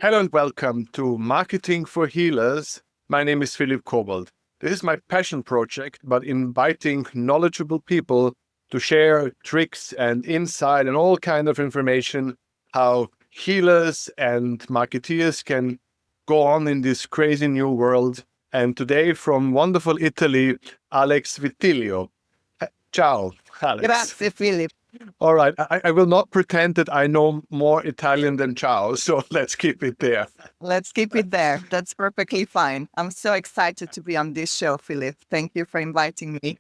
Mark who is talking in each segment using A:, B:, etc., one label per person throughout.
A: Hello and welcome to Marketing for Healers. My name is Philipp Kobald. This is my passion project, but inviting knowledgeable people to share tricks and insight and all kind of information how healers and marketeers can go on in this crazy new world. And today from wonderful Italy, Alex Vitillo. Ciao, Alex.
B: Grazie, Philip.
A: All right. I will not pretend that I know more Italian than ciao, so let's keep it there.
B: Let's keep it there. That's perfectly fine. I'm so excited to be on this show, Philip. Thank you for inviting me.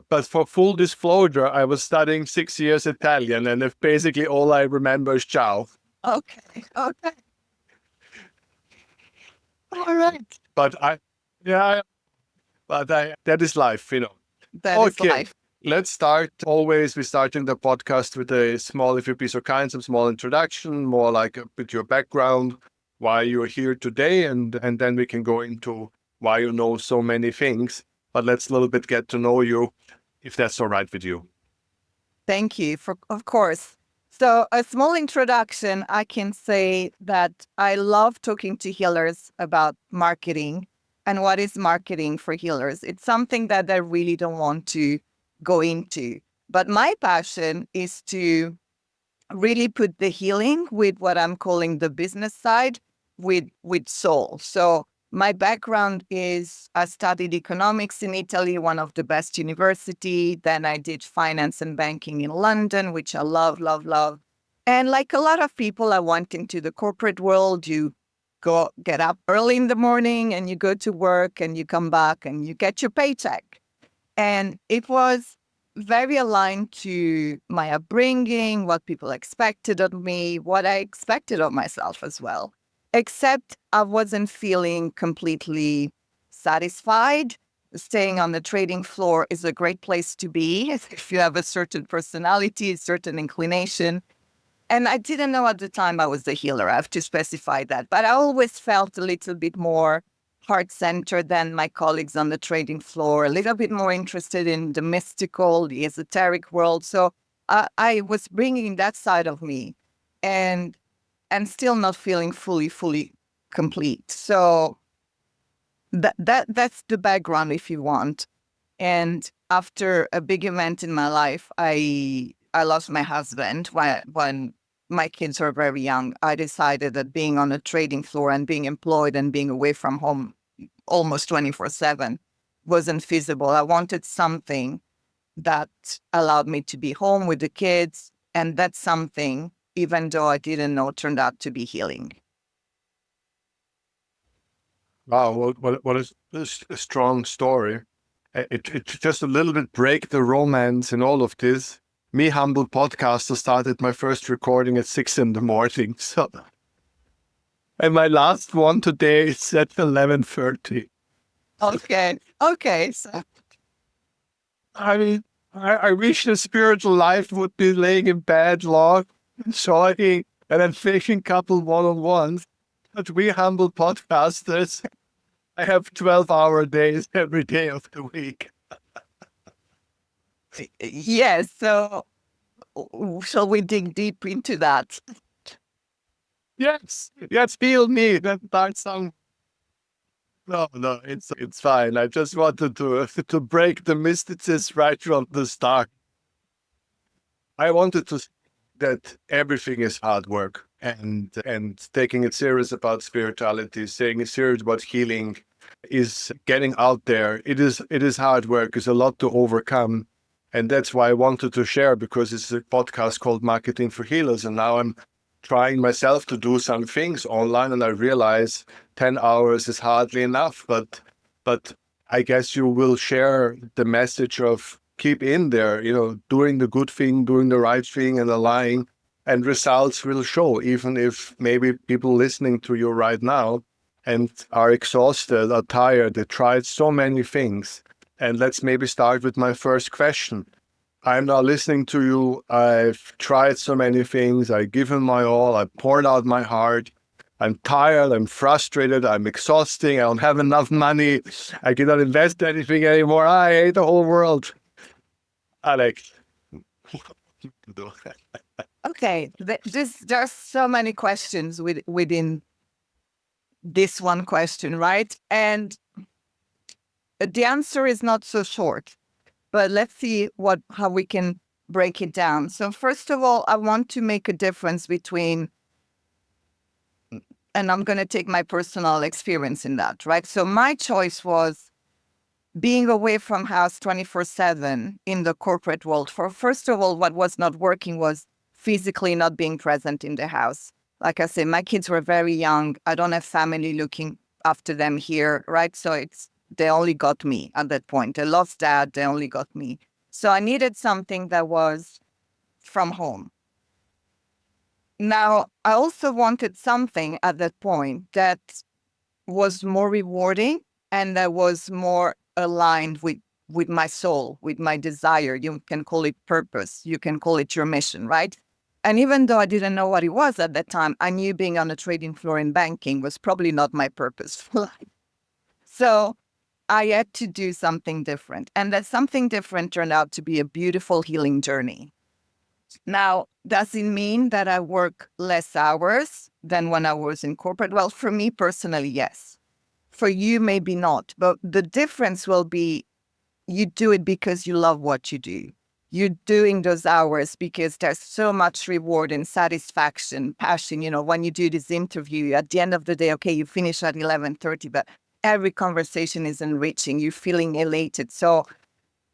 A: But for full disclosure, I was studying 6 years Italian, and if basically all I remember is ciao.
B: Okay. All right.
A: Yeah, but that is life, you know.
B: That is
A: Okay.
B: life.
A: Let's start. Always, we're starting the podcast with a small, if you be so kind, some small introduction, more like with your background, why you're here today, and then we can go into why you know so many things. But let's a little bit get to know you, if that's all right with you.
B: Thank you, of course. So a small introduction, I can say that I love talking to healers about marketing and what is marketing for healers. It's something that I really don't want to go into. But my passion is to really put the healing with what I'm calling the business side with soul. So my background is I studied economics in Italy, one of the best university. Then I did finance and banking in London, which I love, love, love. And like a lot of people, I went into the corporate world. You get up early in the morning and you go to work and you come back and you get your paycheck. And it was very aligned to my upbringing, what people expected of me, what I expected of myself as well. Except I wasn't feeling completely satisfied. Staying on the trading floor is a great place to be if you have a certain personality, a certain inclination. And I didn't know at the time I was a healer. I have to specify that. But I always felt a little bit more heart-centered than my colleagues on the trading floor, a little bit more interested in the mystical, the esoteric world. So I was bringing that side of me and still not feeling fully complete. So that's the background, if you want. And after a big event in my life, I lost my husband when my kids were very young. I decided that being on a trading floor and being employed and being away from home almost 24/7 wasn't feasible. I wanted something that allowed me to be home with the kids. And that's something, even though I didn't know, turned out to be healing.
A: Wow, what is a strong story. It just a little bit break the romance in all of this. Me, humble podcaster, started my first recording at 6 a.m. So, and my last one today is at 11:30.
B: Okay. So
A: I mean, I wish the spiritual life would be laying in bed, long, enjoying, and then faking couple one-on-ones. But we humble podcasters, I have 12-hour days every day of the week.
B: yes. So shall we dig deep into that?
A: Yes, feel me. That's some. No, it's fine. I just wanted to break the mysticism right from the start. I wanted to that everything is hard work and taking it serious about spirituality, saying it serious about healing is getting out there. It is hard work. It's a lot to overcome. And that's why I wanted to share, because it's a podcast called Marketing for Healers. And now I'm trying myself to do some things online, and I realize 10 hours is hardly enough. But I guess you will share the message of keep in there, doing the good thing, doing the right thing, and aligning, and results will show, even if maybe people listening to you right now and are exhausted, are tired, they tried so many things. And let's maybe start with my first question. I'm now listening to you. I've tried so many things. I've given my all. I poured out my heart. I'm tired. I'm frustrated. I'm exhausting. I don't have enough money. I cannot invest anything anymore. I hate the whole world. Alex.
B: Okay, there's so many questions within this one question, right? And the answer is not so short, but let's see how we can break it down. So first of all, I want to make a difference between, and I'm going to take my personal experience in that, right? So my choice was being away from house 24/7 in the corporate world. First of all, what was not working was physically not being present in the house. Like I said, my kids were very young. I don't have family looking after them here, right? So they only got me at that point. They lost dad, they only got me. So I needed something that was from home. Now, I also wanted something at that point that was more rewarding and that was more aligned with my soul, with my desire. You can call it purpose. You can call it your mission, right? And even though I didn't know what it was at that time, I knew being on a trading floor in banking was probably not my purpose for life. So I had to do something different. And that something different turned out to be a beautiful healing journey. Now, does it mean that I work less hours than when I was in corporate? Well, for me personally, yes. For you, maybe not. But the difference will be you do it because you love what you do. You're doing those hours because there's so much reward and satisfaction, passion. You know, when you do this interview, at the end of the day, okay, you finish at 11:30, but every conversation is enriching. You're feeling elated. So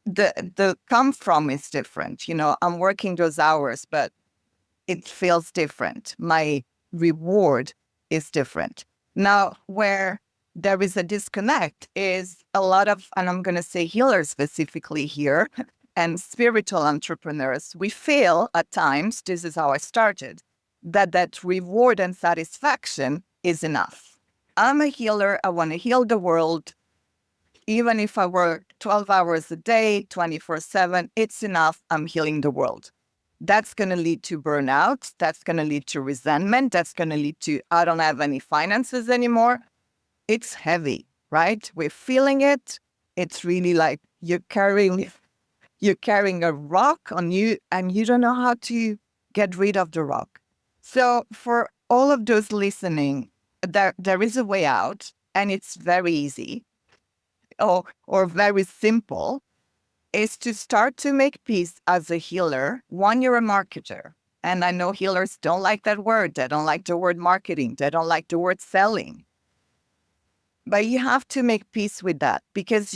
B: the come from is different. You know, I'm working those hours, but it feels different. My reward is different. Now, where there is a disconnect is a lot of, and I'm going to say healers specifically here, and spiritual entrepreneurs, we feel at times, this is how I started, that reward and satisfaction is enough. I'm a healer. I want to heal the world. Even if I work 12 hours a day, 24/7, it's enough. I'm healing the world. That's going to lead to burnout. That's going to lead to resentment. That's going to lead to, I don't have any finances anymore. It's heavy, right? We're feeling it. It's really like you're carrying a rock on you and you don't know how to get rid of the rock. So for all of those listening, there is a way out and it's very easy or very simple, is to start to make peace as a healer. One, you're a marketer. And I know healers don't like that word. They don't like the word marketing. They don't like the word selling. But you have to make peace with that because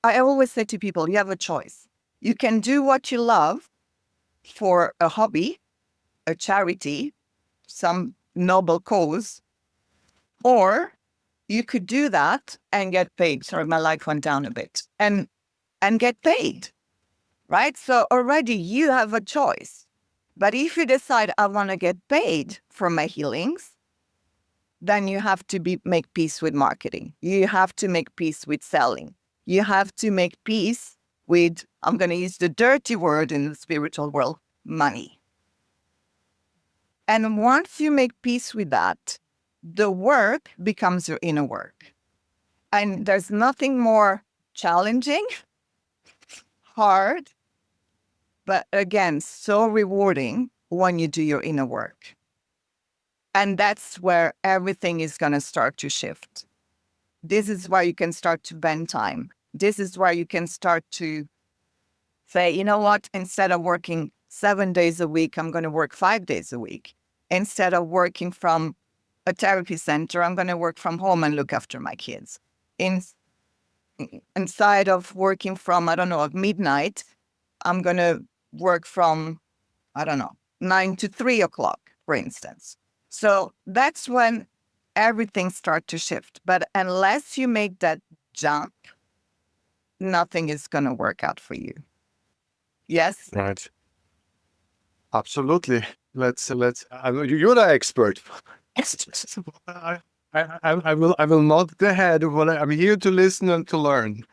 B: I always say to people, you have a choice. You can do what you love for a hobby, a charity, some noble cause, or you could do that and get paid. Sorry, my light went down a bit. And get paid, right? So already you have a choice. But if you decide I want to get paid for my healings, then you have to make peace with marketing. You have to make peace with selling. You have to make peace with, I'm going to use the dirty word in the spiritual world, money. And once you make peace with that, the work becomes your inner work. And there's nothing more challenging, hard, but again, so rewarding when you do your inner work. And that's where everything is going to start to shift. This is where you can start to bend time. This is where you can start to say, you know what, instead of working 7 days a week, I'm going to work 5 days a week. Instead of working from a therapy center, I'm going to work from home and look after my kids. Inside of working from, I don't know, at midnight, I'm going to work from, I don't know, 9 to 3 o'clock, for instance. So that's when everything starts to shift. But unless you make that jump, nothing is going to work out for you. Yes?
A: Right. Absolutely. You're the expert. I will nod the head. I'm here to listen and to learn.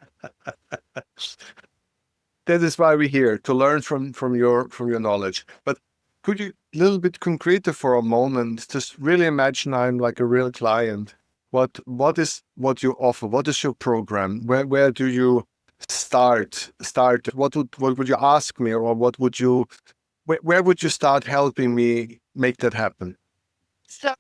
A: That is why we're here, to learn from your knowledge. But could you a little bit concreter for a moment? Just really imagine I'm like a real client. What you offer? What is your program? Where do you start? What would you ask me, or Where would you start helping me make that happen?
B: So,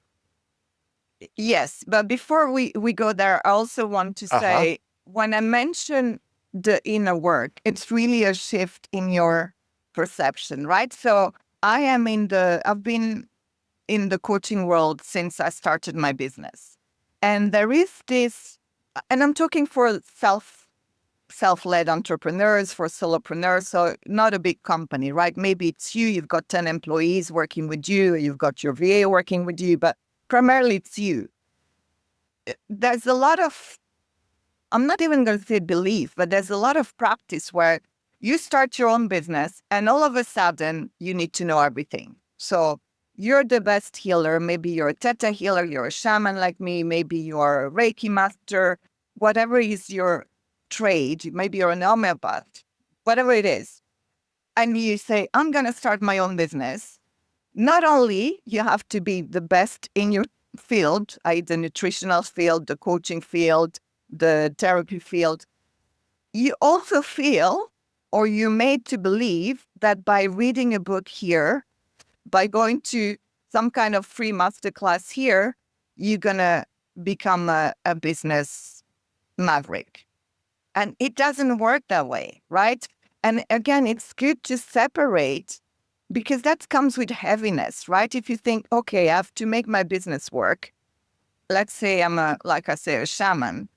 B: yes, but before we go there, I also want to
A: Uh-huh.
B: say, when I mention the inner work, it's really a shift in your perception, right? So I've been in the coaching world since I started my business. And there is this, and I'm talking for self-led entrepreneurs, for solopreneurs, so not a big company, right? Maybe it's you've got 10 employees working with you, you've got your VA working with you, but primarily it's you. There's a lot of, I'm not even going to say belief, but there's a lot of practice where you start your own business and all of a sudden you need to know everything. So you're the best healer. Maybe you're a theta healer, you're a shaman like me, maybe you're a Reiki master, whatever is your trade, maybe you're an homeopath, whatever it is. And you say, I'm going to start my own business. Not only you have to be the best in your field, i.e. the nutritional field, the coaching field, the therapy field, you also feel, or you're made to believe, that by reading a book here, by going to some kind of free masterclass here, you're going to become a business maverick. And it doesn't work that way, right? And again, it's good to separate, because that comes with heaviness, right? If you think, okay, I have to make my business work. Let's say I'm like I say, a shaman.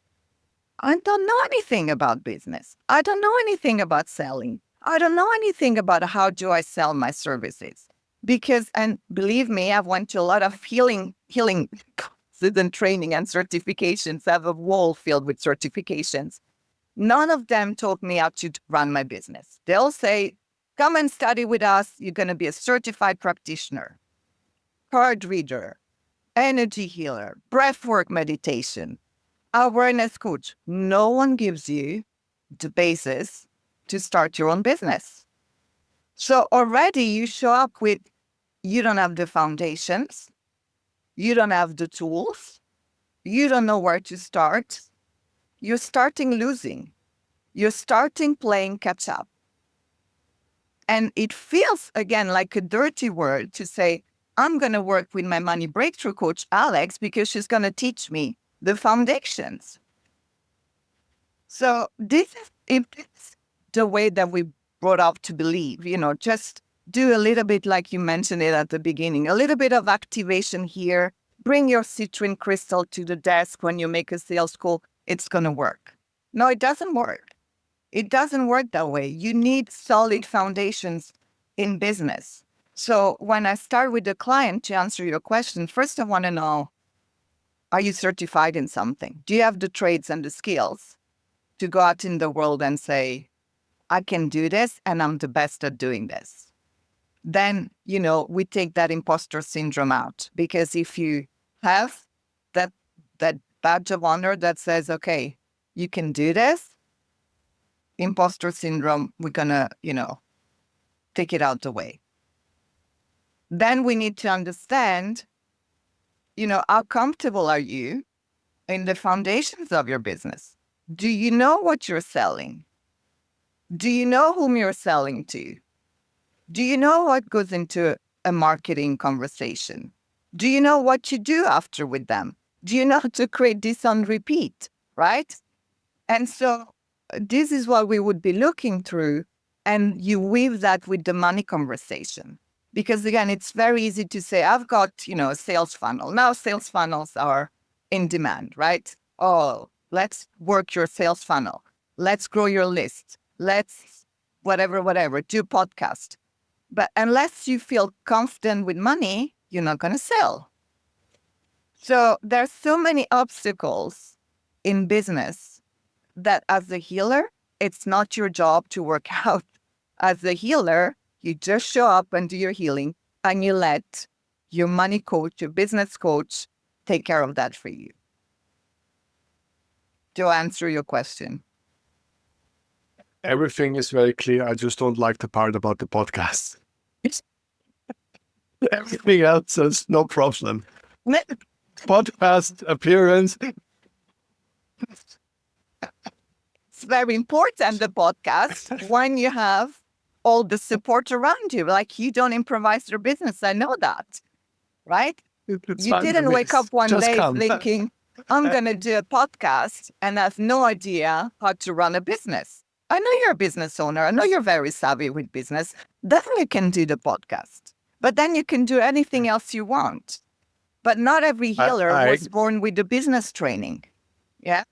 B: I don't know anything about business. I don't know anything about selling. I don't know anything about how do I sell my services. Because, and believe me, I've went to a lot of healing courses and training and certifications. I have a wall filled with certifications. None of them taught me how to run my business. They'll say, come and study with us. You're going to be a certified practitioner, card reader, energy healer, breathwork meditation, awareness coach. No one gives you the basis to start your own business. So already you show up with, you don't have the foundations, you don't have the tools, you don't know where to start. You're starting losing. You're starting playing catch up. And it feels, again, like a dirty word to say, I'm going to work with my money breakthrough coach, Alex, because she's going to teach me the foundations. So this is the way that we brought up to believe, just do a little bit like you mentioned it at the beginning, a little bit of activation here, bring your citrine crystal to the desk when you make a sales call, it's going to work. No, it doesn't work. It doesn't work that way. You need solid foundations in business. So when I start with the client to answer your question, first I want to know, are you certified in something? Do you have the traits and the skills to go out in the world and say, I can do this and I'm the best at doing this? Then, we take that imposter syndrome out, because if you have that badge of honor that says, okay, you can do this, imposter syndrome, we're gonna, take it out the way. Then we need to understand, how comfortable are you in the foundations of your business? Do you know what you're selling? Do you know whom you're selling to? Do you know what goes into a marketing conversation? Do you know what you do after with them? Do you know how to create this on repeat, right? And so this is what we would be looking through, and you weave that with the money conversation. Because again, it's very easy to say, I've got, a sales funnel. Now sales funnels are in demand, right? Oh, let's work your sales funnel. Let's grow your list. Let's whatever, do podcast. But unless you feel confident with money, you're not going to sell. So there's so many obstacles in business that as a healer, it's not your job to work out. As a healer, you just show up and do your healing, and you let your money coach, your business coach, take care of that for you. To answer your question.
A: Everything is very clear. I just don't like the part about the podcast. Everything else is no problem. Podcast appearance.
B: It's very important, the podcast, when you have all the support around you. Like, you don't improvise your business. I know that, right?
A: It's
B: You
A: fine for
B: didn't
A: me.
B: wake up one
A: Just
B: day
A: come.
B: thinking, I'm going to do a podcast and have no idea how to run a business. I know you're a business owner. I know you're very savvy with business. Then you can do the podcast. But then you can do anything else you want. But not every healer
A: I
B: was born with the business training. Yeah.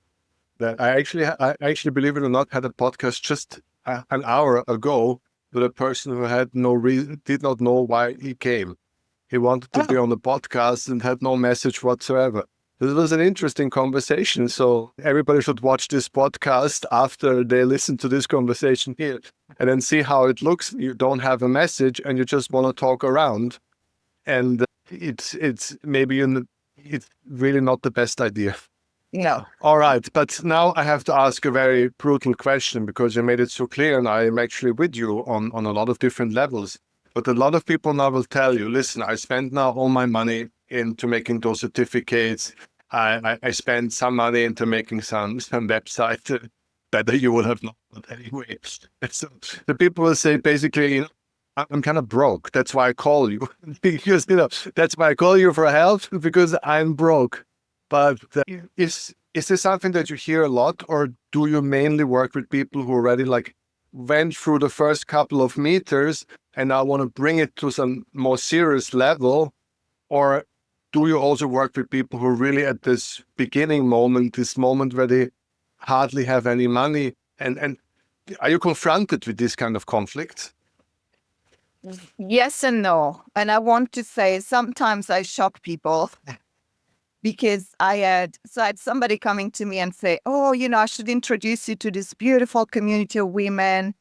A: I actually, believe it or not, had a podcast just an hour ago with a person who had no reason, did not know why he came. He wanted to be
B: Oh,
A: on the podcast and had no message whatsoever. This was an interesting conversation. So everybody should watch this podcast after they listen to this conversation here and then see how it looks. You don't have a message and you just want to talk around. And it's maybe it's really not the best idea.
B: no.
A: All right, but now I have to ask a very brutal question because you made it so clear, and I am actually with you on a lot of different levels. But a lot of people now will tell you, listen, I spent now all my money into making those certificates. I spent some money into making some website. Better you will have not, but anyway. So the people will say basically, I'm kind of broke. That's why I call you because that's why I call you for help because I'm broke. But is this something that you hear a lot, or do you mainly work with people who already like went through the first couple of meters and now want to bring it to some more serious level? Or do you also work with people who really at this beginning moment, this moment where they hardly have any money? And are you confronted with this kind of conflict?
B: Yes and no. And I want to say sometimes I shock people because I had somebody coming to me and say, oh, I should introduce you to this beautiful community of women,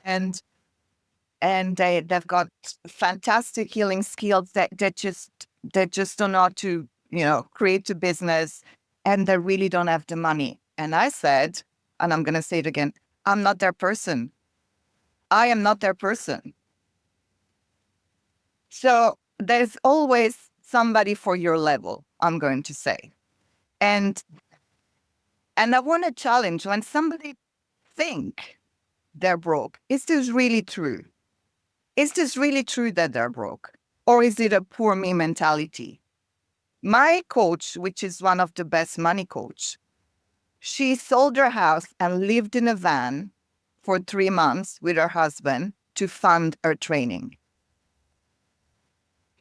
B: and they've got fantastic healing skills that just don't know how to, create a business, and they really don't have the money. And I said, and I'm going to say it again, I'm not their person. I am not their person. So there's always somebody for your level, I'm going to say. And I want to challenge when somebody think they're broke, is this really true? Is this really true that they're broke? Or is it a poor me mentality? My coach, which is one of the best money coach, she sold her house and lived in a van for 3 months with her husband to fund her training.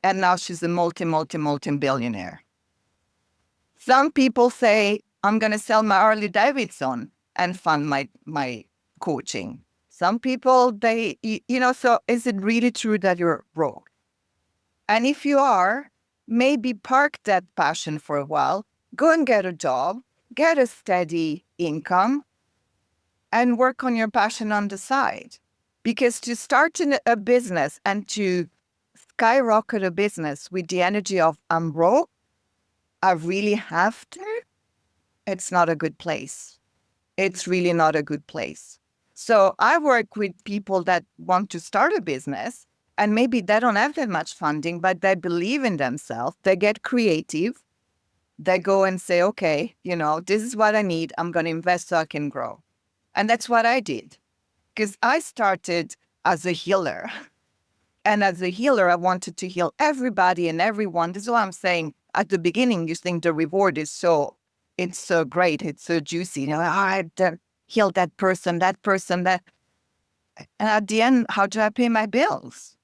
B: And now she's a multi billionaire. Some people say, I'm going to sell my Harley Davidson and fund my coaching. Some people, so is it really true that you're broke? And if you are, maybe park that passion for a while, go and get a job, get a steady income, and work on your passion on the side. Because to start a business and to skyrocket a business with the energy of I'm broke, I really have to, it's not a good place. It's really not a good place. So I work with people that want to start a business and maybe they don't have that much funding, but they believe in themselves. They get creative. They go and say, okay, this is what I need. I'm going to invest so I can grow. And that's what I did because I started as a healer. And as a healer, I wanted to heal everybody and everyone. This is what I'm saying. At the beginning, you think the reward is it's so great. It's so juicy. I heal that person, that. And at the end, how do I pay my bills?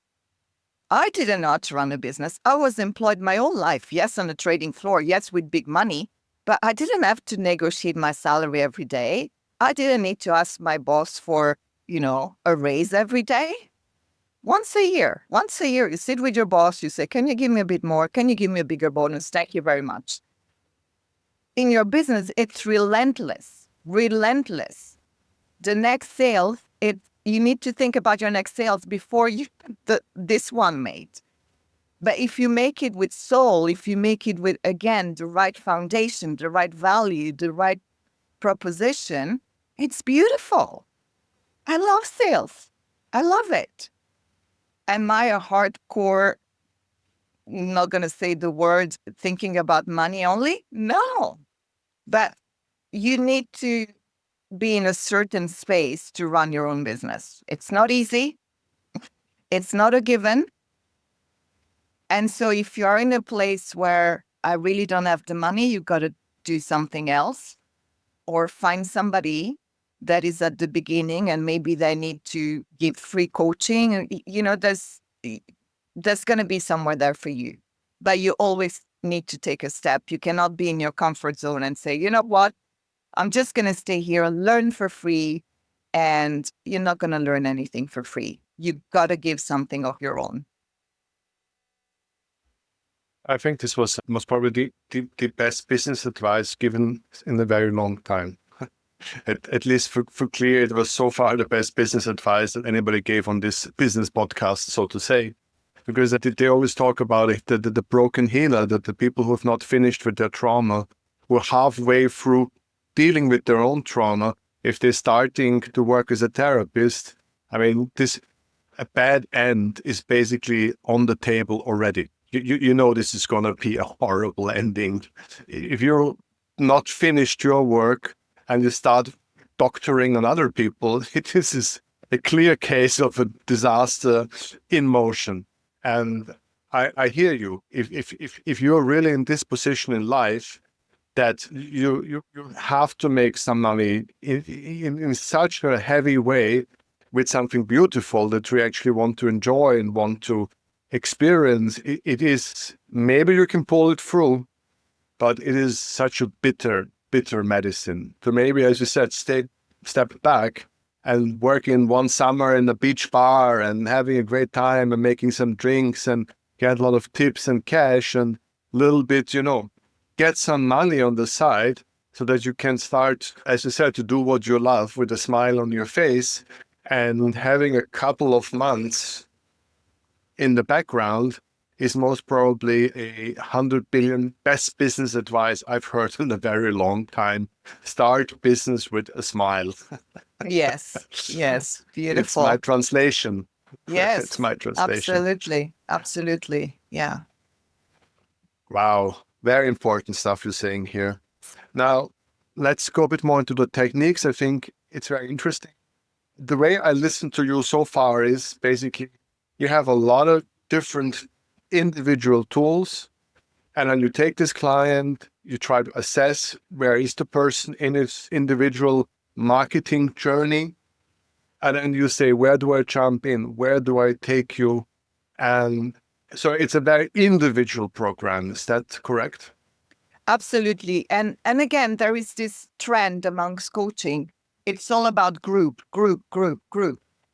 B: I didn't know how to run a business. I was employed my whole life. Yes, on the trading floor. Yes, with big money. But I didn't have to negotiate my salary every day. I didn't need to ask my boss for, a raise every day. Once a year, you sit with your boss, you say, can you give me a bit more? Can you give me a bigger bonus? Thank you very much. In your business, it's relentless. The next sale, you need to think about your next sales before this one made. But if you make it with soul, if you make it with, again, the right foundation, the right value, the right proposition, it's beautiful. I love sales. I love it. Am I a hardcore, not going to say the word, thinking about money only? No. But you need to be in a certain space to run your own business. It's not easy. It's not a given. And so if you're in a place where I really don't have the money, you got to do something else or find somebody that is at the beginning and maybe they need to give free coaching. There's going to be somewhere there for you, but you always need to take a step. You cannot be in your comfort zone and say, you know what, I'm just going to stay here and learn for free. And you're not going to learn anything for free. You got to give something of your own.
A: I think this was most probably the best business advice given in a very long time. At least for Clear, it was so far the best business advice that anybody gave on this business podcast, so to say. Because they always talk about it, the broken healer, that the people who have not finished with their trauma, who are halfway through dealing with their own trauma, if they're starting to work as a therapist, I mean, a bad end is basically on the table already. You know this is going to be a horrible ending. If you're not finished your work and you start doctoring on other people, this is a clear case of a disaster in motion. And I hear you. If you're really in this position in life, that you have to make some money in such a heavy way with something beautiful that you actually want to enjoy and want to experience, it is, maybe you can pull it through, but it is such a bitter medicine to maybe, as you said, step back and work in one summer in a beach bar and having a great time and making some drinks and get a lot of tips and cash and little bit, get some money on the side so that you can start, as you said, to do what you love with a smile on your face, and having a couple of months in the background is most probably 100 billion best business advice I've heard in a very long time. Start business with a smile.
B: Yes, beautiful.
A: It's my translation.
B: Yes,
A: it's my translation.
B: Absolutely. Yeah.
A: Wow, very important stuff you're saying here. Now, let's go a bit more into the techniques. I think it's very interesting. The way I listen to you so far is basically you have a lot of different individual tools, and then you take this client, you try to assess where is the person in his individual marketing journey, and then you say, where do I jump in? Where do I take you? And so it's a very individual program. Is that correct?
B: Absolutely. And again, there is this trend amongst coaching. It's all about group.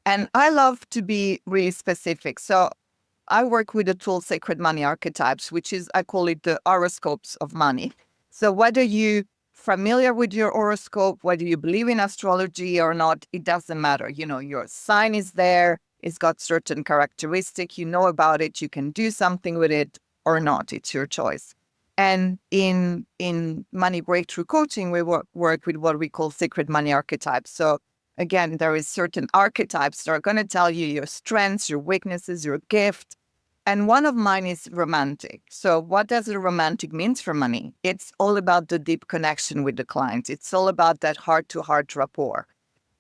B: And I love to be really specific. So I work with the tool Sacred Money Archetypes, which is, I call it the horoscopes of money. So whether you familiar with your horoscope, whether you believe in astrology or not, it doesn't matter. Your sign is there. It's got certain characteristic. You know about it. You can do something with it or not. It's your choice. And in money breakthrough coaching, we work with what we call sacred money archetypes. So again, there is certain archetypes that are going to tell you your strengths, your weaknesses, your gift. And one of mine is romantic. So what does a romantic means for money? It's all about the deep connection with the client. It's all about that heart-to-heart rapport.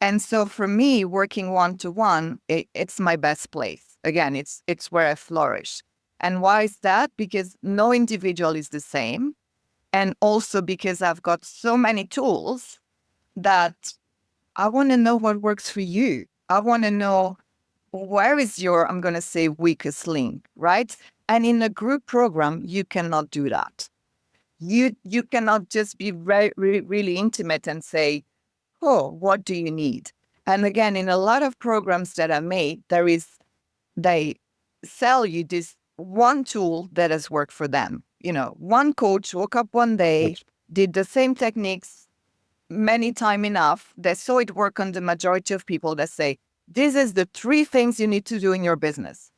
B: And so for me, working one-to-one, it's my best place. Again, it's where I flourish. And why is that? Because no individual is the same. And also because I've got so many tools that I want to know what works for you. I want to know where is your, I'm going to say, weakest link, right? And in a group program, you cannot do that. You cannot just be really intimate and say, oh, what do you need? And again, in a lot of programs that I made, they sell you this one tool that has worked for them. One coach woke up one day, did the same techniques many times enough. They saw it work on the majority of people that say, this is the 3 things you need to do in your business.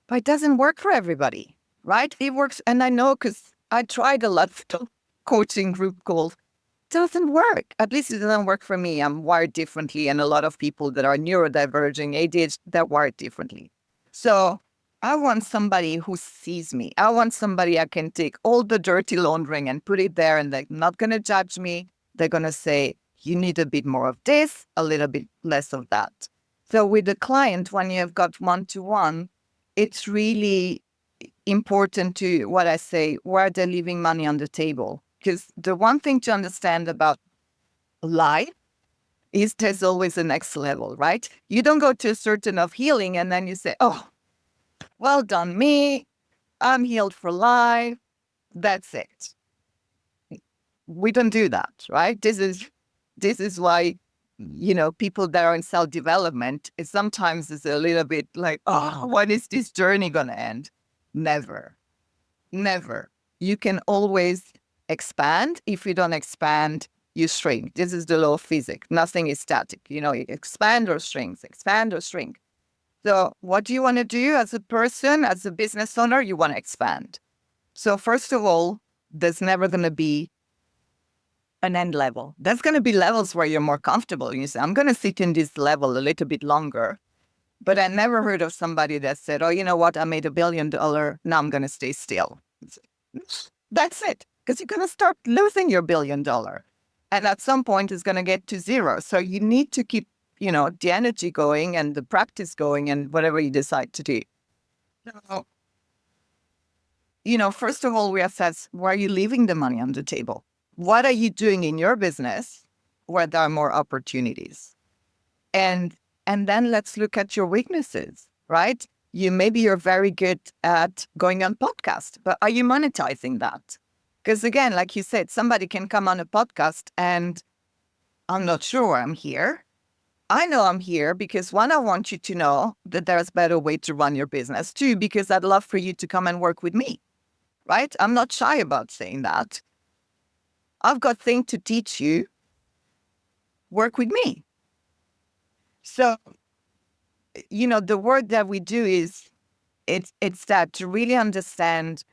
B: But it doesn't work for everybody, right? It works. And I know because I tried a lot of coaching group calls. It doesn't work. At least it doesn't work for me. I'm wired differently. And a lot of people that are neurodiverging, ADHD, they're wired differently. So I want somebody who sees me. I want somebody I can take all the dirty laundering and put it there, and they're not going to judge me. They're going to say, you need a bit more of this, a little bit less of that. So with the client, when you have got one-to-one, it's really important to, what I say, where they're leaving money on the table. Because the one thing to understand about life is there's always a next level, right? You don't go to a certain of healing and then you say, oh, well done me, I'm healed for life, that's it. We don't do that, right? This is why, people that are in self-development, it sometimes is a little bit like, oh, when is this journey going to end? Never, never. You can always expand. If you don't expand, you shrink. This is the law of physics. Nothing is static. You expand or shrink, expand or shrink. So what do you want to do as a person, as a business owner? You want to expand. So first of all, there's never going to be an end level. There's going to be levels where you're more comfortable. You say, I'm going to sit in this level a little bit longer. But I never heard of somebody that said, oh, you know what? I made $1 billion. Now I'm going to stay still. That's it. Because you're going to start losing your $1 billion. And at some point, it's going to get to zero. So you need to keep, the energy going and the practice going and whatever you decide to do. Now, first of all, we assess, where are you leaving the money on the table? What are you doing in your business where there are more opportunities? And then let's look at your weaknesses, right? Maybe you're very good at going on podcast, but are you monetizing that? Because again, like you said, somebody can come on a podcast and I'm not sure I'm here. I know I'm here because one, I want you to know that there's a better way to run your business. Two, because I'd love for you to come and work with me, right? I'm not shy about saying that. I've got things to teach you. Work with me. So, the work that we do is, it's that to really understand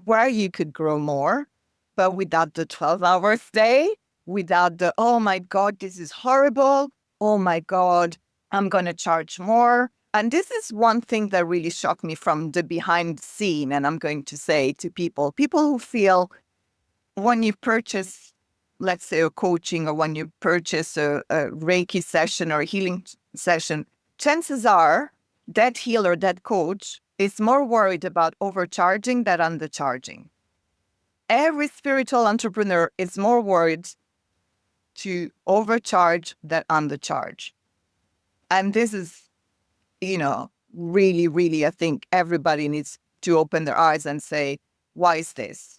B: where you could grow more, but without the 12 hours day, without the, oh my God, this is horrible. Oh my God, I'm going to charge more. And this is one thing that really shocked me from the behind the scene. And I'm going to say to people who feel when you purchase, let's say, a coaching, or when you purchase a Reiki session or a healing session, chances are that healer, that coach is more worried about overcharging than undercharging. Every spiritual entrepreneur is more worried to overcharge than undercharge. And this is, really, really, I think everybody needs to open their eyes and say, why is this?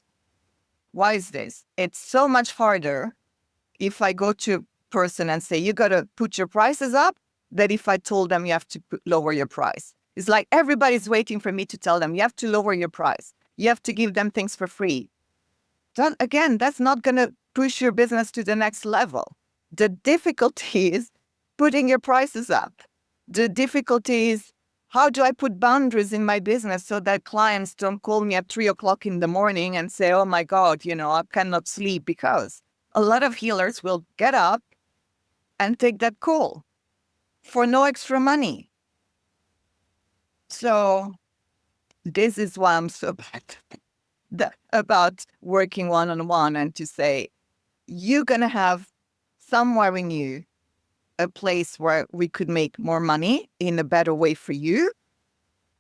B: Why is this? It's so much harder if I go to a person and say, you got to put your prices up, than if I told them you have to lower your price. It's like everybody's waiting for me to tell them, you have to lower your price. You have to give them things for free. That's not going to push your business to the next level. The difficulty is putting your prices up. The difficulty is, how do I put boundaries in my business so that clients don't call me at 3:00 in the morning and say, oh my God, I cannot sleep? Because a lot of healers will get up and take that call for no extra money. So this is why I'm so bad about working one-on-one, and to say, you're going to have somewhere in you a place where we could make more money in a better way for you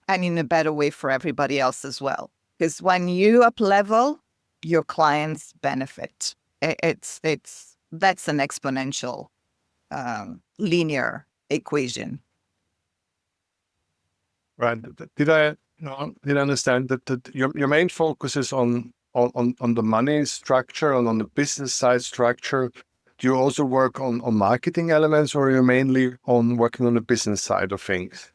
B: and in a better way for everybody else as well. Because when you up level, your clients benefit. That's an exponential linear equation.
A: Right. Did I understand that your main focus is on the money structure and on the business side structure? Do you also work on marketing elements, or are you mainly on working on the business side of things?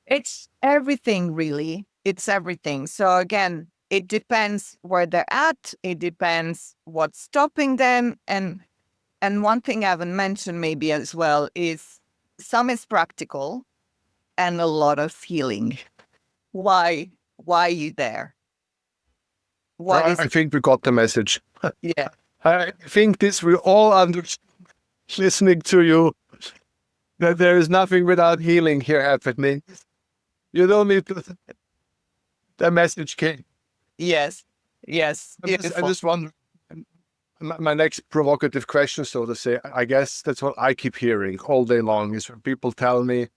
B: It's everything, really. It's everything. So again, it depends where they're at. It depends what's stopping them. And one thing I haven't mentioned maybe as well is, some is practical and a lot of healing. Why are you there?
A: I think we got the message.
B: Yeah.
A: I think this we all understand, listening to you, that there is nothing without healing here happening. You don't need to. The message came.
B: Yes.
A: I just wonder, my next provocative question, so to say, I guess that's what I keep hearing all day long, is when people tell me,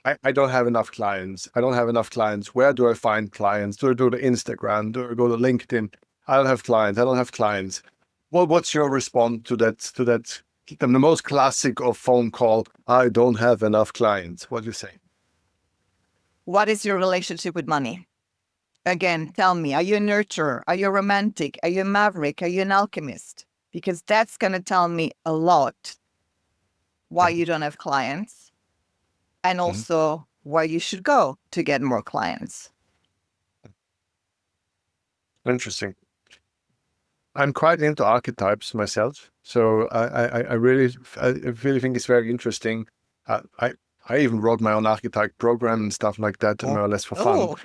A: I don't have enough clients. I don't have enough clients. Where do I find clients? Do I go to Instagram? Do I go to LinkedIn? I don't have clients. I don't have clients. What's your response to that? The most classic of phone call. I don't have enough clients. What do you say?
B: What is your relationship with money? Again, tell me, are you a nurturer? Are you a romantic? Are you a maverick? Are you an alchemist? Because that's going to tell me a lot why you don't have clients and also where you should go to get more clients.
A: Interesting. I'm quite into archetypes myself, so I really think it's very interesting. I even wrote my own archetype program and stuff like that, more or less for fun.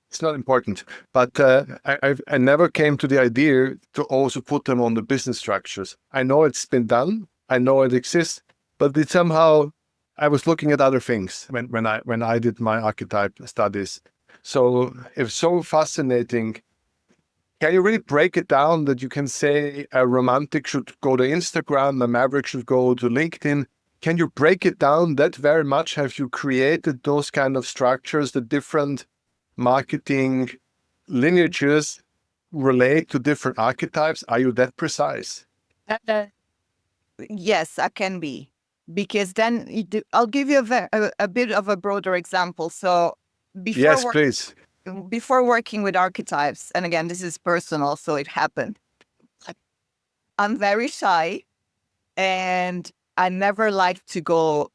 A: It's not important, but I never came to the idea to also put them on the business structures. I know it's been done, I know it exists, but it somehow I was looking at other things when I did my archetype studies. So it's so fascinating. Can you really break it down that you can say a romantic should go to Instagram, a maverick should go to LinkedIn? Can you break it down that very much? Have you created those kind of structures, the different marketing lineages relate to different archetypes? Are you that precise?
B: Yes, I can be. Because then I'll give you a bit of a broader example. So
A: Yes, please.
B: before working with archetypes, and again, this is personal, so it happened. I'm very shy and I never liked to go,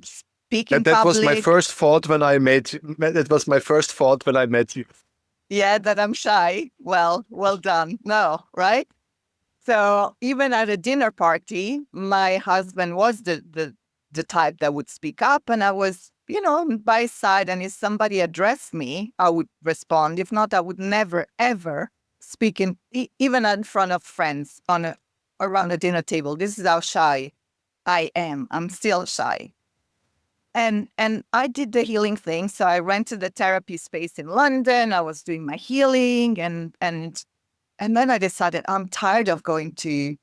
B: speak in
A: That
B: public.
A: was my first thought when I met you. That was my first thought when I met you.
B: Yeah, that I'm shy. Well done. No, right? So even at a dinner party, my husband was the type that would speak up, and I was, by his side. And if somebody addressed me, I would respond. If not, I would never ever speak even in front of friends around a dinner table. This is how shy I am. I'm still shy. And I did the healing thing. So I rented a therapy space in London. I was doing my healing and then I decided I'm tired of going to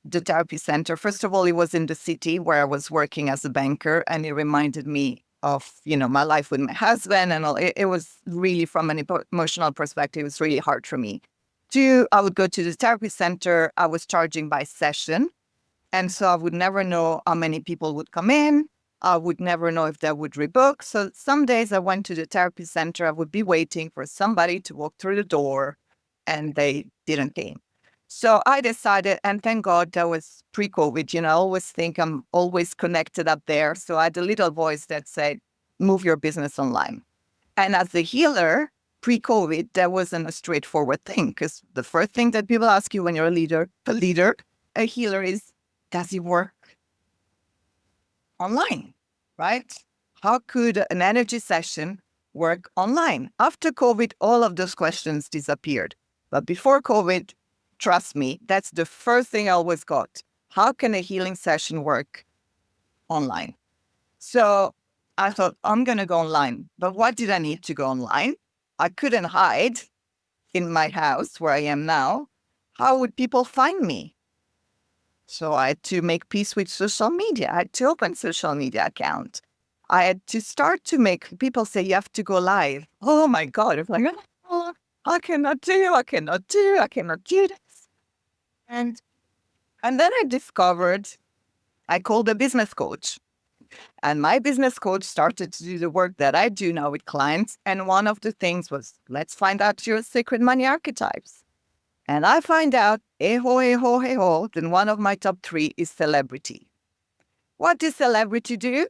B: the therapy center. First of all, it was in the city where I was working as a banker, and it reminded me of, my life with my husband and all. It was really, from an emotional perspective, it was really hard for me. Two, I would go to the therapy center. I was charging by session. And so I would never know how many people would come in. I would never know if they would rebook. So some days I went to the therapy center, I would be waiting for somebody to walk through the door, and they didn't came. So I decided, and thank God that was pre-COVID, I always think I'm always connected up there. So I had a little voice that said, move your business online. And as a healer, pre-COVID, that wasn't a straightforward thing, because the first thing that people ask you when you're a healer is, does it work online, right? How could an energy session work online? After COVID, all of those questions disappeared. But before COVID, trust me, that's the first thing I always got. How can a healing session work online? So I thought, I'm going to go online. But what did I need to go online? I couldn't hide in my house where I am now. How would people find me? So I had to make peace with social media. I had to open social media account. I had to start to make people say, you have to go live. Oh my God. It's like, oh, I cannot do this. And then I discovered I called a business coach. And my business coach started to do the work that I do now with clients. And one of the things was, let's find out your sacred money archetypes. And I find out, then one of my top 3 is celebrity. What does celebrity do?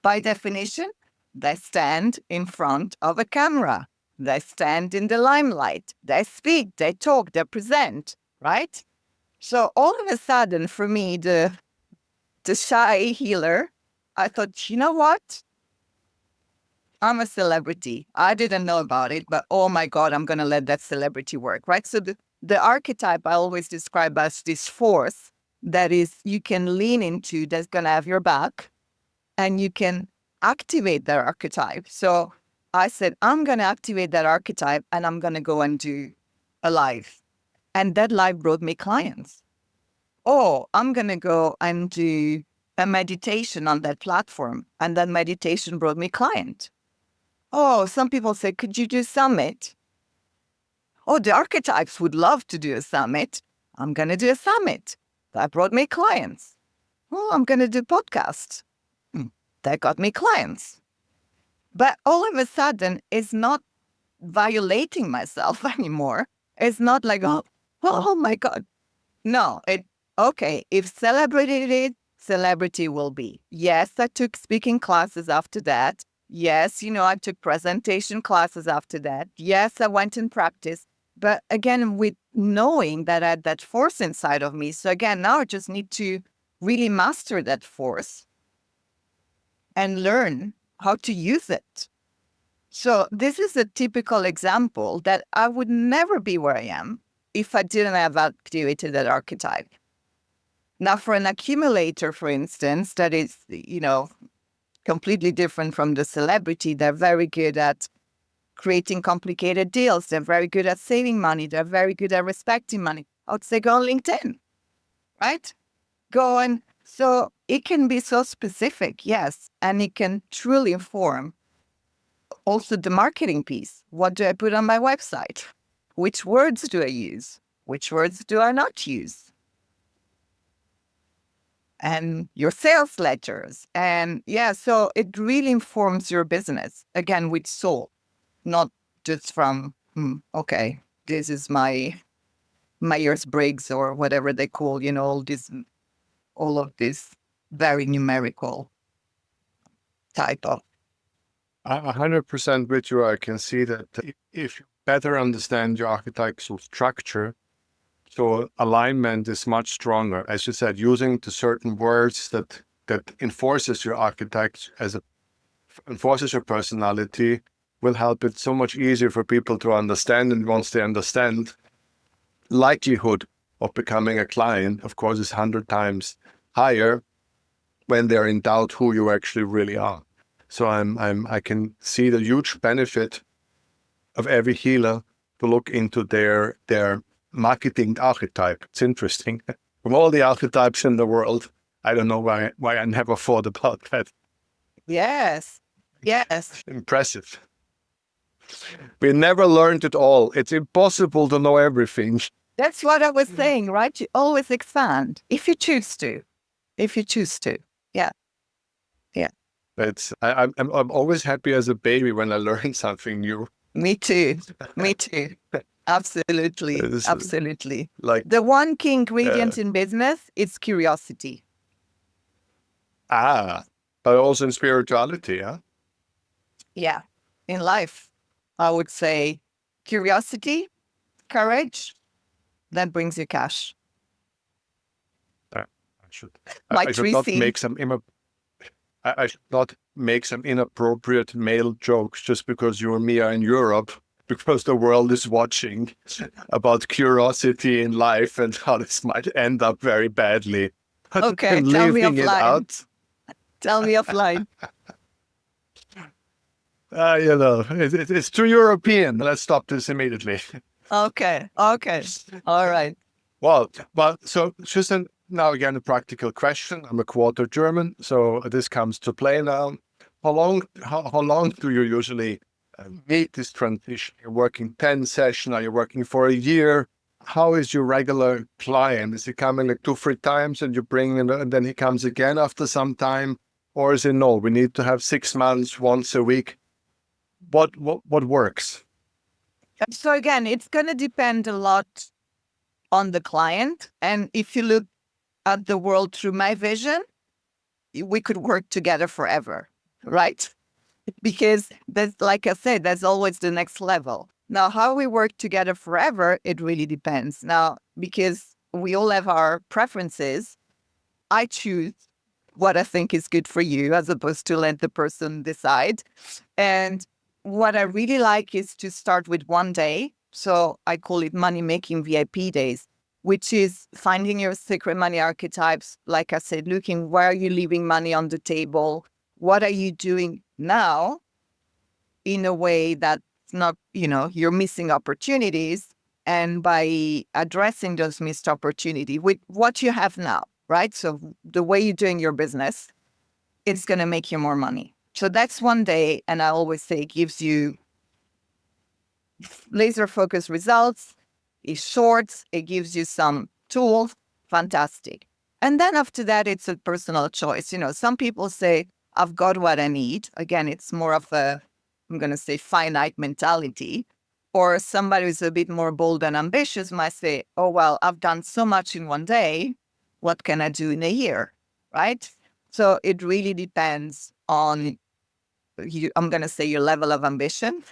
B: By definition, they stand in front of a camera. They stand in the limelight. They speak, they talk, they present, right? So all of a sudden, for me, the shy healer, I thought, you know what? I'm a celebrity. I didn't know about it, but oh my God, I'm going to let that celebrity work, right? So the archetype I always describe as this force that is you can lean into, that's going to have your back, and you can activate that archetype. So I said, I'm going to activate that archetype and I'm going to go and do a live. And that live brought me clients. Oh, I'm going to go and do a meditation on that platform, and that meditation brought me client. Oh, some people say, could you do summit? Oh, the archetypes would love to do a summit. I'm going to do a summit. That brought me clients. Oh, I'm going to do podcast. That got me clients. But all of a sudden, it's not violating myself anymore. It's not like, oh my God. No, okay, if celebrity did, celebrity will be. Yes, I took speaking classes after that. Yes, I took presentation classes after that. Yes, I went in practice. But again, with knowing that I had that force inside of me. So again, now I just need to really master that force and learn how to use it. So this is a typical example that I would never be where I am if I didn't have activated that archetype. Now, for an accumulator, for instance, that is, completely different from the celebrity. They're very good at creating complicated deals. They're very good at saving money. They're very good at respecting money. I would say go on LinkedIn, right? Go on. So it can be so specific, yes, and it can truly inform also the marketing piece. What do I put on my website? Which words do I use? Which words do I not use? And your sales letters. And so it really informs your business, again, with soul, not just from, okay, this is my Myers-Briggs or whatever they call, all of this very numerical type of.
A: 100% with you. I can see that if you better understand your archetypal structure, so alignment is much stronger. As you said, using the certain words that enforces your archetypes enforces your personality will help it so much easier for people to understand. And once they understand, likelihood of becoming a client, of course, is 100 times higher when they're in doubt who you actually really are. So I can see the huge benefit of every healer to look into their marketing archetype. It's interesting. From all the archetypes in the world, I don't know why I never thought about that.
B: Yes.
A: Impressive. We never learned it all. It's impossible to know everything.
B: That's what I was saying, right? You always expand if you choose to. Yeah.
A: I'm always happy as a baby when I learn something new.
B: Me too. Absolutely.
A: Like
B: the one key ingredient in business is curiosity.
A: But also in spirituality, huh?
B: Yeah. In life, I would say curiosity, courage, that brings you cash.
A: I should not make some inappropriate male jokes just because you and me are in Europe, because the world is watching about curiosity in life and how this might end up very badly.
B: Okay, tell me offline.
A: Tell me offline. It's too European. Let's stop this immediately.
B: Okay. All right.
A: Well, so just now again, a practical question. I'm a quarter German, so this comes to play now. How long do you usually meet this transition? You're working 10 sessions, are you working for a year? How is your regular client? Is he coming like 2-3 times and you bring him and then he comes again after some time? Or is it no, we need to have 6 months, once a week? What works?
B: So again, it's going to depend a lot on the client. And if you look at the world through my vision, we could work together forever, right? Because that's, like I said, that's always the next level. Now, how we work together forever, it really depends. Now, because we all have our preferences, I choose what I think is good for you as opposed to let the person decide. And what I really like is to start with one day. So I call it money-making VIP days, which is finding your secret money archetypes. Like I said, looking where are you leaving money on the table? What are you doing now in a way that's not, you're missing opportunities. And by addressing those missed opportunities with what you have now, right? So the way you're doing your business, it's going to make you more money. So that's one day. And I always say it gives you laser focused results. It's short. It gives you some tools. Fantastic. And then after that, it's a personal choice. Some people say, I've got what I need. Again, it's more of I'm going to say finite mentality. Or somebody who's a bit more bold and ambitious might say, oh, well, I've done so much in one day. What can I do in a year? Right? So it really depends on I'm going to say your level of ambition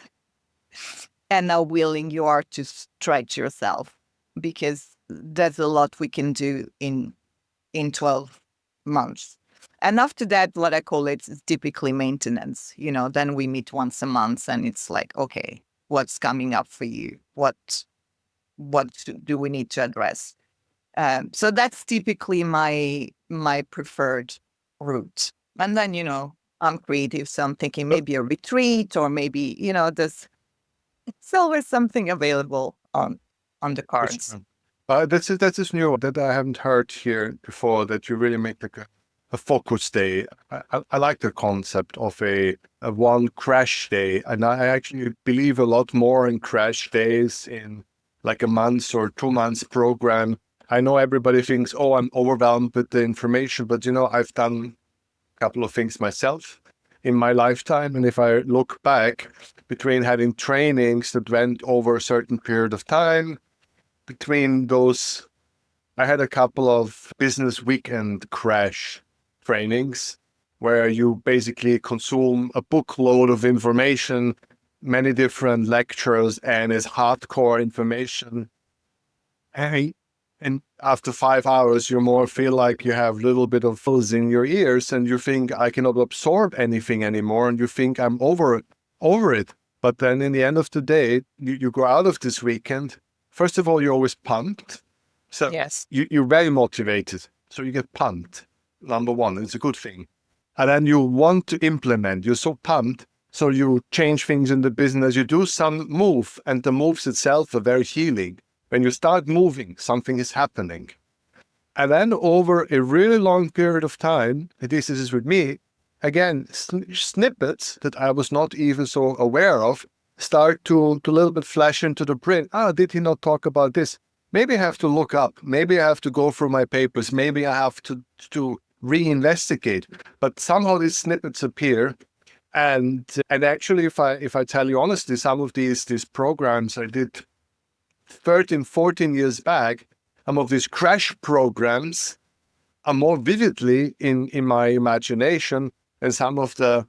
B: and how willing you are to stretch yourself, because there's a lot we can do in 12 months. And after that, what I call it is typically maintenance. Then we meet once a month and it's like, okay, what's coming up for you? What do we need to address? So that's typically my preferred route. And then, I'm creative. So I'm thinking maybe a retreat, or maybe, there's always something available on the cards.
A: That's new that I haven't heard here before, that you really make like a focus day. I like the concept of a one crash day. And I actually believe a lot more in crash days in like a month or 2 months program. I know everybody thinks, oh, I'm overwhelmed with the information, but I've done a couple of things myself in my lifetime. And if I look back between having trainings that went over a certain period of time, between those, I had a couple of business weekend crash trainings where you basically consume a bookload of information, many different lectures, and it's hardcore information. And after 5 hours, you more feel like you have a little bit of fuzz in your ears, and you think, I cannot absorb anything anymore, and you think I'm over it. But then in the end of the day, you go out of this weekend. First of all, you're always pumped. So
B: Yes.
A: you're very motivated. So you get pumped. Number one, it's a good thing. And then you want to implement. You're so pumped. So you change things in the business. You do some move, and the moves itself are very healing. When you start moving, something is happening. And then over a really long period of time, this is with me, again, snippets that I was not even so aware of start to a little bit flash into the brain. Did he not talk about this? Maybe I have to look up. Maybe I have to go through my papers. Maybe I have to reinvestigate. But somehow these snippets appear. And actually, if I tell you honestly, some of these programs I did 13, 14 years back, some of these crash programs are more vividly in my imagination than some of the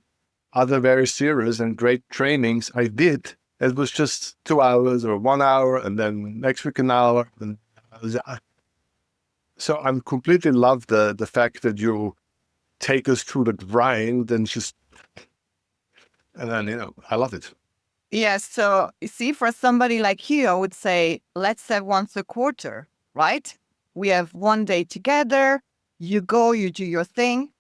A: other very serious and great trainings I did. It was just 2 hours or 1 hour, and then next week an hour. And so I'm completely love the fact that you take us through the grind and then, I love it.
B: Yes. So you see, for somebody like you, I would say, let's have once a quarter, right? We have one day together. You go, you do your thing.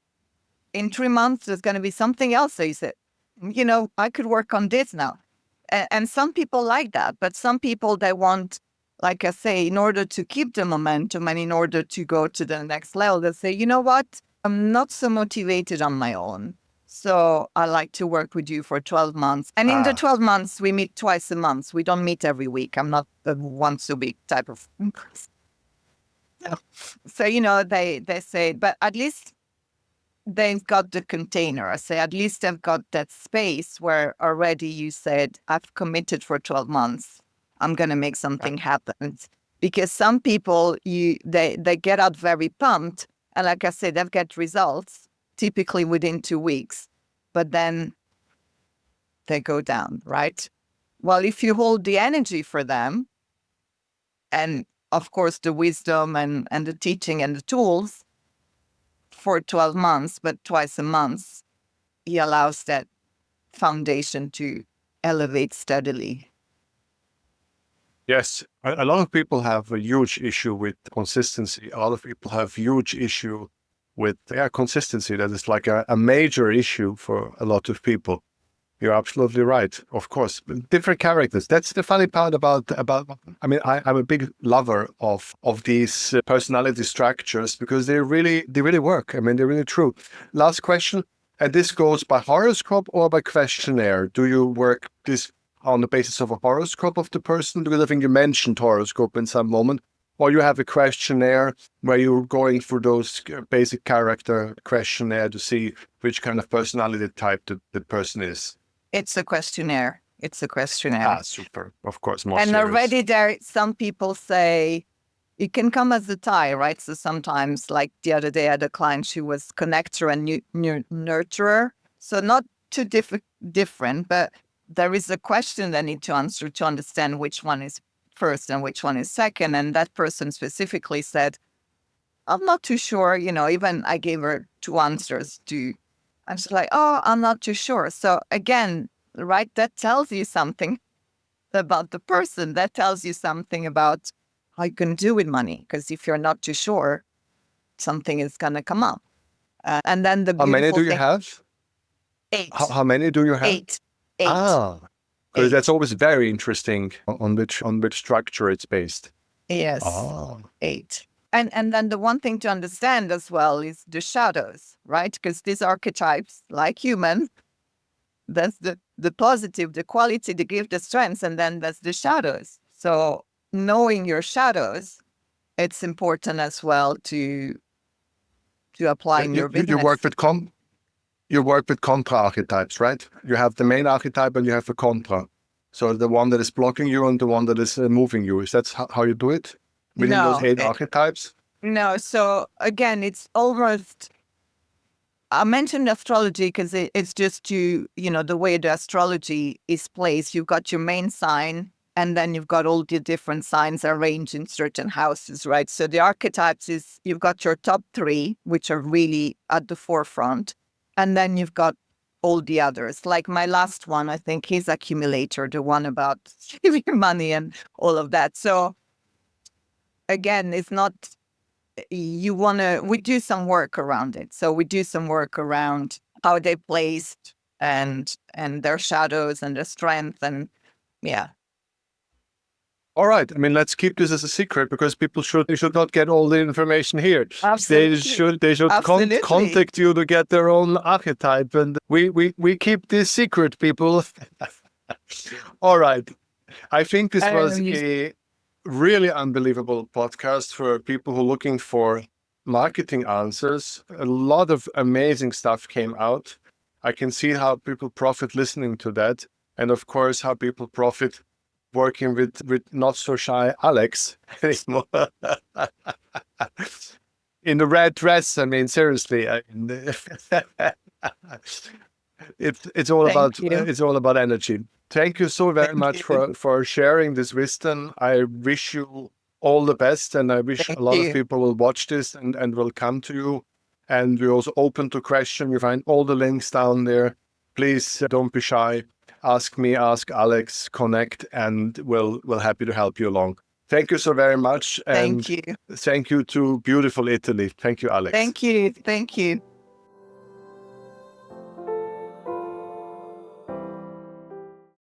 B: In 3 months, there's going to be something else. So you said, I could work on this now. And some people like that, but some people, they want, like I say, in order to keep the momentum and in order to go to the next level, they say, you know what? I'm not so motivated on my own. So I like to work with you for 12 months. And in the 12 months, we meet twice a month. We don't meet every week. I'm not a once a week type of. So, they say, but at least they've got the container. I say, at least they've got that space where already you said, I've committed for 12 months. I'm going to make something happen. Because some people, they get out very pumped. And like I said, they've got results typically within 2 weeks, but then they go down, right? Well, if you hold the energy for them, and of course the wisdom and the teaching and the tools for 12 months, but twice a month, he allows that foundation to elevate steadily.
A: Yes, a lot of people have a huge issue with consistency. A lot of people have huge issue with consistency. That is like a major issue for a lot of people. You're absolutely right. Of course, different characters. That's the funny part about. I mean, I'm a big lover of these personality structures because they really work. I mean, they're really true. Last question, and this goes by horoscope or by questionnaire. Do you work this on the basis of a horoscope of the person? Because I think you mentioned horoscope in some moment, or you have a questionnaire where you're going through those basic character questionnaire to see which kind of personality type the person is.
B: It's a questionnaire. It's a questionnaire.
A: Ah, super. Of course, more
B: And
A: serious.
B: already there, some people say it can come as a tie, right? So sometimes, like the other day, I had a client, she was connector and nurturer. So not too different, but there is a question they need to answer to understand which one is first and which one is second. And that person specifically said, I'm not too sure. Even I gave her 2 answers to, I'm just like, oh, I'm not too sure. So again, right, that tells you something about the person. That tells you something about how you can do with money. Because if you're not too sure, something is going to come up. And then the
A: How many
B: beautiful
A: do you
B: thing,
A: have?
B: 8.
A: How many do you have?
B: 8. 8.
A: Ah, because
B: 8.
A: that's always very interesting on which structure it's based.
B: Yes.
A: Ah,
B: 8. And then the one thing to understand as well is the shadows, right? Because these archetypes, like humans, that's the positive, the quality, the gift, the strengths, and then that's the shadows. So knowing your shadows, it's important as well to apply in your business.
A: you work with contra archetypes, right? You have the main archetype and you have a contra. So the one that is blocking you and the one that is moving you. Is that how you do it? Within those 8 archetypes?
B: No. So again, it's almost, I mentioned astrology because it's just the way the astrology is placed. You've got your main sign, and then you've got all the different signs arranged in certain houses, right? So the archetypes is, you've got your top 3, which are really at the forefront. And then you've got all the others. Like my last one, I think he's accumulator, the one about saving money and all of that. So again, it's not, we do some work around it. So we do some work around how they placed and their shadows and their strength, and yeah.
A: All right. I mean, let's keep this as a secret because people should not get all the information here.
B: Absolutely.
A: They should
B: Absolutely.
A: contact you to get their own archetype, and we keep this secret, people. All right. I think this was a really unbelievable podcast for people who are looking for marketing answers. A lot of amazing stuff came out. I can see how people profit listening to that, and of course how people profit working with not so shy Alex in the red dress. I mean, seriously, it's all about energy. Thank you so very much for sharing this wisdom. I wish you all the best, and I wish a lot of people will watch this and will come to you. And we're also open to question. You find all the links down there. Please don't be shy. Ask me, ask Alex, connect, and we'll happy to help you along. Thank you so very much. And
B: thank you.
A: Thank you to beautiful Italy. Thank you, Alex.
B: Thank you. Thank you.